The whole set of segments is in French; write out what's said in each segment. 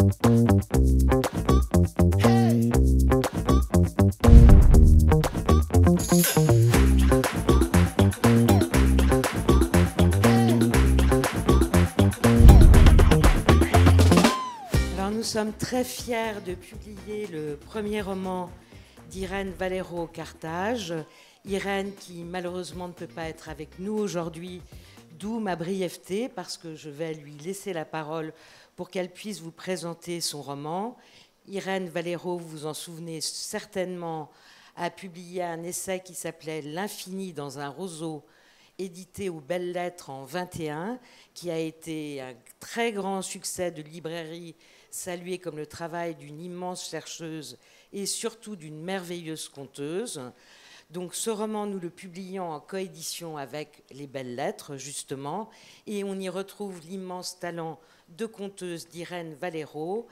Alors nous sommes très fiers de publier le premier roman d'Irène Valero Carthage. Irène qui malheureusement ne peut pas être avec nous aujourd'hui, d'où ma brièveté parce que je vais lui laisser la parole pour qu'elle puisse vous présenter son roman. Irène Valero, vous vous en souvenez certainement, a publié un essai qui s'appelait « L'infini dans un roseau », édité aux Belles Lettres en 21, qui a été un très grand succès de librairie, salué comme le travail d'une immense chercheuse et surtout d'une merveilleuse conteuse. Donc ce roman, nous le publions en coédition avec les Belles Lettres, justement, et on y retrouve l'immense talent de conteuse d'Irène Valero.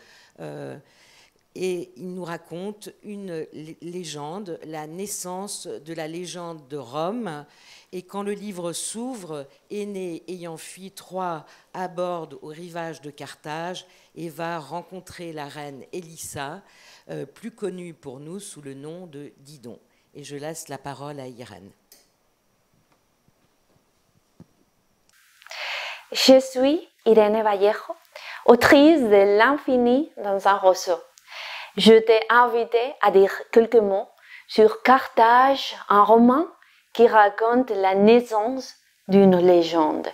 Et il nous raconte une légende, la naissance de la légende de Rome. Et quand le livre s'ouvre, Énée, ayant fui Troie, aborde au rivage de Carthage et va rencontrer la reine Élissa, plus connue pour nous sous le nom de Didon. Et je laisse la parole à Irène. Je suis Irène Vallejo, autrice de L'infini dans un roseau. Je t'ai invité à dire quelques mots sur Carthage, un roman qui raconte la naissance d'une légende.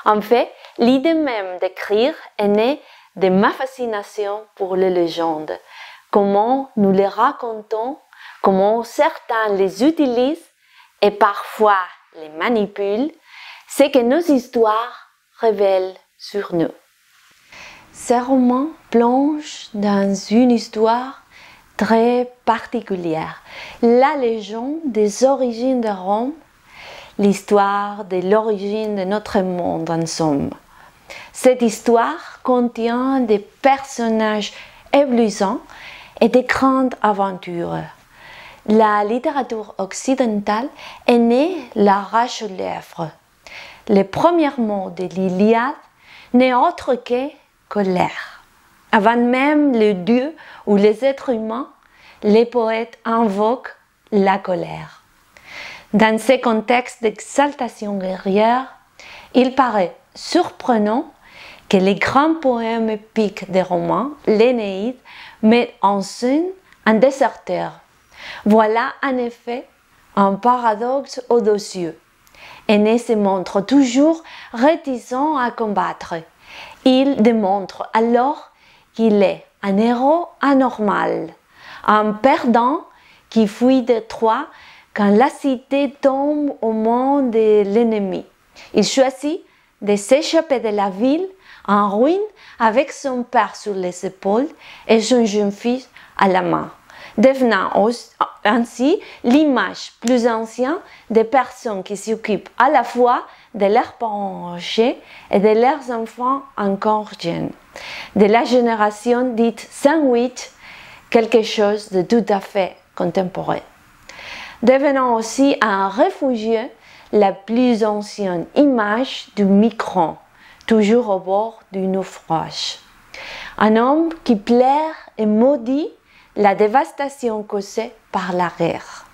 En fait, l'idée même d'écrire est née de ma fascination pour les légendes. Comment nous les racontons, comment certains les utilisent et parfois les manipulent, c'est que nos histoires révèlent sur nous. Ce roman plonge dans une histoire très particulière, la légende des origines de Rome, l'histoire de l'origine de notre monde en somme. Cette histoire contient des personnages éblouissants et de grandes aventures. La littérature occidentale est née l'arrache aux lèvres. Les premiers mots de l'Iliade n'est autre que colère. Avant même les dieux ou les êtres humains, les poètes invoquent la colère. Dans ce contexte d'exaltation guerrière, il paraît surprenant que les grands poèmes épiques des Romains, l'Énéide, mettent en scène un déserteur. Voilà en effet un paradoxe audacieux. Énée se montre toujours réticent à combattre. Il démontre alors qu'il est un héros anormal, un perdant qui fuit de Troie quand la cité tombe aux mains de l'ennemi. Il choisit de s'échapper de la ville en ruine avec son père sur les épaules et son jeune fils à la main, devenant ainsi l'image plus ancienne des personnes qui s'occupent à la fois de leurs parents âgés et de leurs enfants encore jeunes. De la génération dite sandwich, quelque chose de tout à fait contemporain. Devenant aussi un réfugié, la plus ancienne image du migrant, toujours au bord du naufrage. Un homme qui plaire et maudit la dévastation causée par la guerre.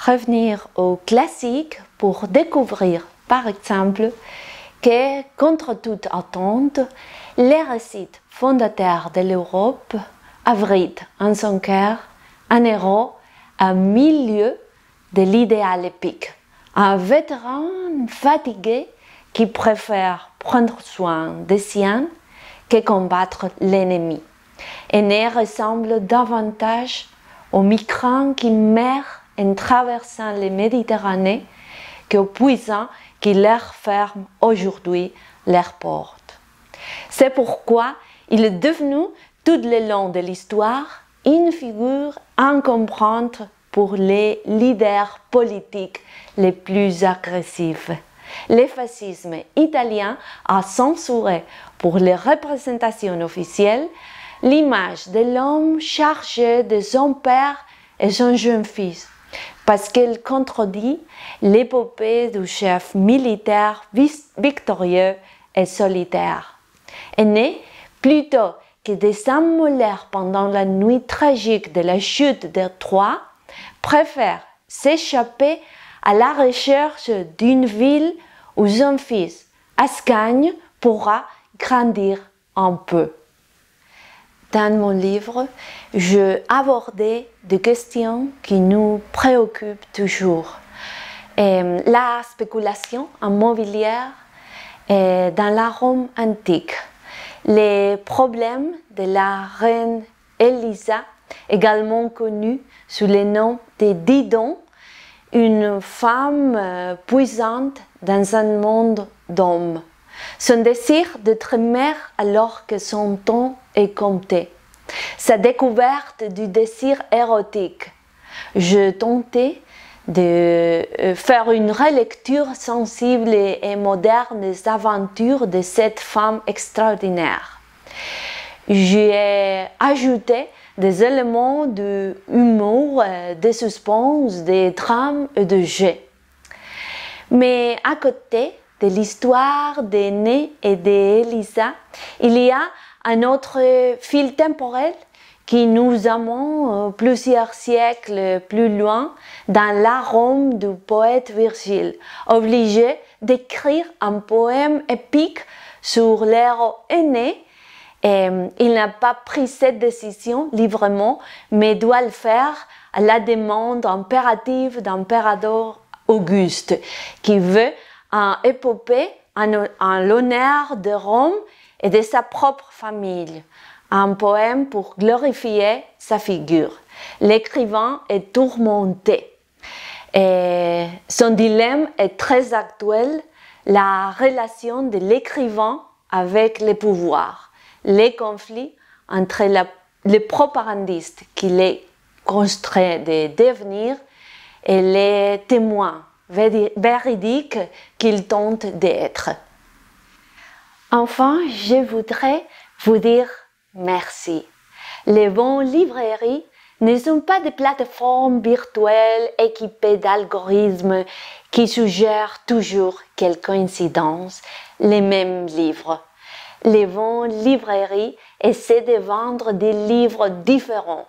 Revenir au classique pour découvrir, par exemple, que, contre toute attente, les récits fondateurs de l'Europe abritent en son cœur un héros à milieu de l'idéal épique, un vétéran fatigué qui préfère prendre soin des siens que combattre l'ennemi. Énée ressemble davantage aux migrants qui meurent en traversant la Méditerranée qu'aux puissants qui leur ferment aujourd'hui leurs portes. C'est pourquoi il est devenu, tout le long de l'histoire, une figure incomprendre pour les leaders politiques les plus agressifs. Le fascisme italien a censuré pour les représentations officielles l'image de l'homme chargé de son père et son jeune fils, parce qu'elle contredit l'épopée du chef militaire victorieux et solitaire. Énée, plutôt que des âmes molaires pendant la nuit tragique de la chute de Troie préfèrent s'échapper à la recherche d'une ville où son fils, Ascagne, pourra grandir un peu. Dans mon livre, je abordais des questions qui nous préoccupent toujours. La spéculation immobilière dans la Rome antique, les problèmes de la reine Élisa, également connue sous le nom de Didon, une femme puissante dans un monde d'hommes. Son désir d'être mère alors que son temps est compté. Sa découverte du désir érotique. Je tentais de faire une relecture sensible et moderne des aventures de cette femme extraordinaire. J'ai ajouté des éléments d'humour, de suspense, de drame et de jeu. Mais à côté de l'histoire d'Énée et d'Élisa, il y a un autre fil temporel qui nous amène plusieurs siècles plus loin dans la Rome du poète Virgile, obligé d'écrire un poème épique sur l'héros Énée. Il n'a pas pris cette décision librement, mais doit le faire à la demande impérative d'impérateur Auguste, qui veut un épopée en l'honneur de Rome et de sa propre famille, un poème pour glorifier sa figure. L'écrivain est tourmenté. Et son dilemme est très actuel, la relation de l'écrivain avec le pouvoir, les conflits entre les propagandistes qu'il est contraint de devenir et les témoins véridiques qu'il tente d'être. Enfin, je voudrais vous dire merci. Les bonnes librairies ne sont pas des plateformes virtuelles équipées d'algorithmes qui suggèrent toujours, quelle coïncidence, les mêmes livres. Les bonnes librairies essaient de vendre des livres différents.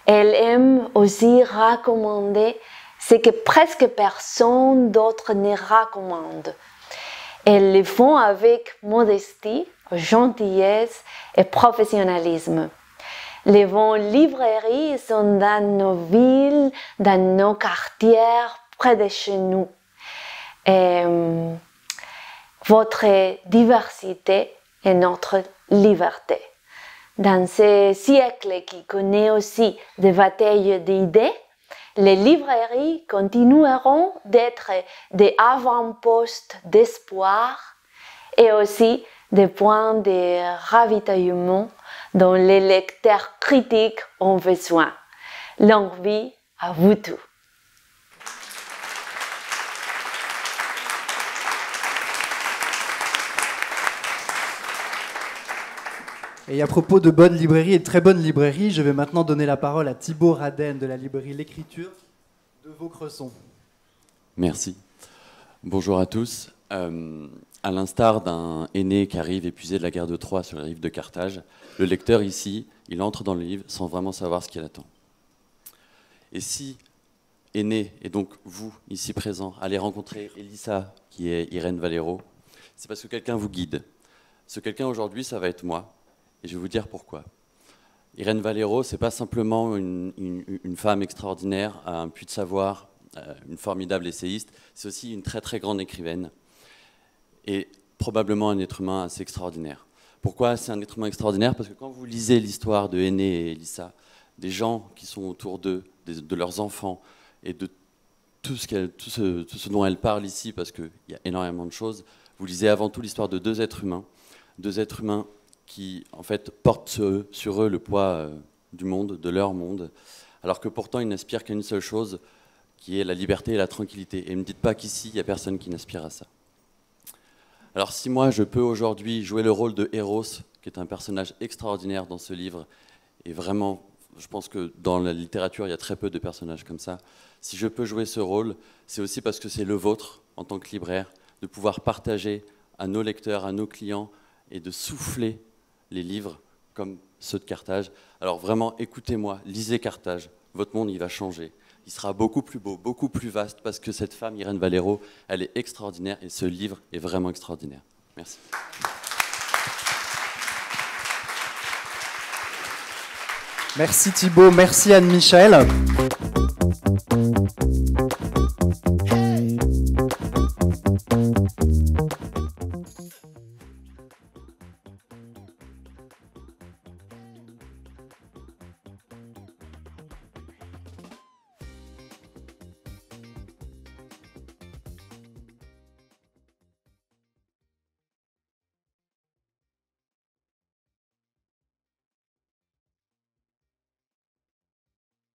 Elles aiment aussi recommander ce que presque personne d'autre ne recommande. Elles le font avec modestie, gentillesse et professionnalisme. Les bonnes librairies sont dans nos villes, dans nos quartiers, près de chez nous. Et votre diversité est notre liberté. Dans ce siècle qui connaît aussi des batailles d'idées, les librairies continueront d'être des avant-postes d'espoir et aussi des points de ravitaillement dont les lecteurs critiques ont besoin. Longue vie à vous tous. Et à propos de bonnes librairies et de très bonnes librairies, je vais maintenant donner la parole à Thibaut Raden de la librairie L'Écriture de Vaucresson. Merci. Bonjour à tous. À l'instar d'un Énée qui arrive épuisé de la guerre de Troie sur les rives de Carthage, le lecteur ici, il entre dans le livre sans vraiment savoir ce qu'il attend. Et si Énée, et donc vous, ici présents, allez rencontrer Élisa, qui est Irène Valero, c'est parce que quelqu'un vous guide. Ce quelqu'un aujourd'hui, ça va être moi. Et je vais vous dire pourquoi. Irène Valero, ce n'est pas simplement une femme extraordinaire, un puits de savoir, une formidable essayiste, c'est aussi une très très grande écrivaine et probablement un être humain assez extraordinaire. Pourquoi c'est un être humain extraordinaire? Parce que quand vous lisez l'histoire de Énée et Élisa, des gens qui sont autour d'eux, de leurs enfants et de tout ce dont elle parle ici, parce qu'il y a énormément de choses, vous lisez avant tout l'histoire de deux êtres humains qui, en fait, portent sur eux le poids du monde, de leur monde, alors que pourtant, ils n'aspirent qu'à une seule chose, qui est la liberté et la tranquillité. Et ne me dites pas qu'ici, il n'y a personne qui n'aspire à ça. Alors, si moi, je peux aujourd'hui jouer le rôle de Eros, qui est un personnage extraordinaire dans ce livre, et vraiment, je pense que dans la littérature, il y a très peu de personnages comme ça. Si je peux jouer ce rôle, c'est aussi parce que c'est le vôtre, en tant que libraire, de pouvoir partager à nos lecteurs, à nos clients, et de souffler les livres comme ceux de Carthage. Alors vraiment, écoutez-moi, lisez Carthage, votre monde il va changer. Il sera beaucoup plus beau, beaucoup plus vaste, parce que cette femme, Irène Valero, elle est extraordinaire et ce livre est vraiment extraordinaire. Merci. Merci Thibaut, merci Anne-Michel.